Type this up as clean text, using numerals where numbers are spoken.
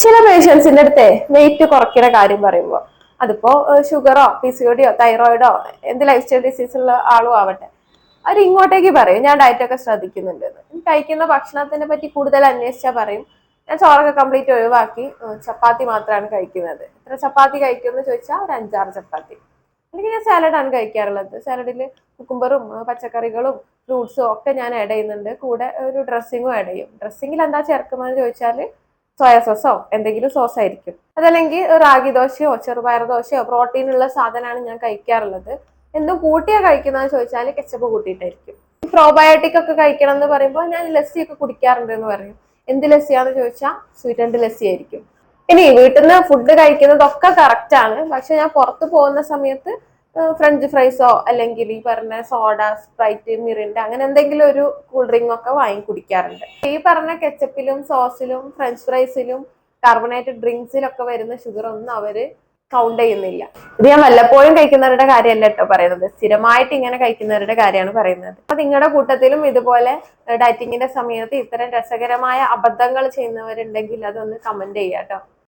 ചില പേഷ്യൻസിന്റെ അടുത്ത് വെയിറ്റ് കുറയ്ക്കുന്ന കാര്യം പറയുമ്പോൾ അതിപ്പോ ഷുഗറോ PCOD-യോ തൈറോയിഡോ എന്ത് ലൈഫ് സ്റ്റൈൽ ഡിസീസ് ഉള്ള ആളും ആവട്ടെ, അവർ ഇങ്ങോട്ടേക്ക് പറയും ഞാൻ ഡയറ്റ് ഒക്കെ ശ്രദ്ധിക്കുന്നുണ്ട്. കഴിക്കുന്ന ഭക്ഷണത്തിനെ പറ്റി കൂടുതൽ അന്വേഷിച്ചാൽ പറയും ഞാൻ ചോറൊക്കെ കംപ്ലീറ്റ് ഒഴിവാക്കി ചപ്പാത്തി മാത്രമാണ് കഴിക്കുന്നത്. എത്ര ചപ്പാത്തി കഴിക്കുമെന്ന് ചോദിച്ചാൽ ഒരു 5-6 ചപ്പാത്തി. അല്ലെങ്കിൽ ഞാൻ സാലഡാണ് കഴിക്കാറുള്ളത്. സാലഡിൽ കുക്കുംബറും പച്ചക്കറികളും ഫ്രൂട്ട്സും ഒക്കെ ഞാൻ ആഡ് ചെയ്യുന്നുണ്ട്. കൂടെ ഒരു ഡ്രസ്സിങ്ങും ആഡ് ചെയ്യും. ഡ്രസ്സിങ്ങിൽ എന്താ ചേർക്കുന്നതെന്ന് ചോദിച്ചാൽ സോയ സോസോ എന്തെങ്കിലും സോസ് ആയിരിക്കും. അതല്ലെങ്കിൽ റാഗി ദോശയോ ചെറുപയർ ദോശയോ പ്രോട്ടീൻ ഉള്ള സാധനമാണ് ഞാൻ കഴിക്കാറുള്ളത്. എന്തും കൂട്ടിയാ കഴിക്കുന്നതെന്ന് ചോദിച്ചാൽ കെച്ചപ്പ് കൂട്ടിയിട്ടായിരിക്കും. പ്രോബയോട്ടിക് ഒക്കെ കഴിക്കണം എന്ന് പറയുമ്പോൾ ഞാൻ ലസ്സി ഒക്കെ കുടിക്കാറുണ്ട് എന്ന് പറയും. എന്ത് ലസ്സിയാന്ന് ചോദിച്ചാൽ സ്വീറ്റ് ആൻഡ് ലസ്സി ആയിരിക്കും. ഇനി വീട്ടിൽ നിന്ന് ഫുഡ് കഴിക്കുന്നതൊക്കെ കറക്റ്റ് ആണ്. പക്ഷെ ഞാൻ പുറത്ത് പോകുന്ന സമയത്ത് ഫ്രഞ്ച് ഫ്രൈസോ അല്ലെങ്കിൽ ഈ പറഞ്ഞ സോഡ, സ്പ്രൈറ്റ്, മിറിൻഡ അങ്ങനെ എന്തെങ്കിലും ഒരു കൂൾ ഡ്രിങ്ക് ഒക്കെ വാങ്ങി കുടിക്കാറുണ്ട്. ഈ പറഞ്ഞ കെച്ചപ്പിലും സോസിലും ഫ്രഞ്ച് ഫ്രൈസിലും കാർബണേറ്റഡ് ഡ്രിങ്ക്സിലൊക്കെ വരുന്ന ഷുഗർ ഒന്നും അവര് കൗണ്ട് ചെയ്യുന്നില്ല. ഇത് ഞാൻ വല്ലപ്പോഴും കഴിക്കുന്നവരുടെ കാര്യമല്ല കേട്ടോ പറയുന്നത്, സ്ഥിരമായിട്ട് ഇങ്ങനെ കഴിക്കുന്നവരുടെ കാര്യമാണ് പറയുന്നത്. അപ്പൊ നിങ്ങളുടെ കൂട്ടത്തിലും ഇതുപോലെ ഡയറ്റിങ്ങിന്റെ സമയത്ത് ഇത്തരം രസകരമായ അബദ്ധങ്ങൾ ചെയ്യുന്നവരുണ്ടെങ്കിൽ അതൊന്ന് കമന്റ് ചെയ്യാട്ടോ.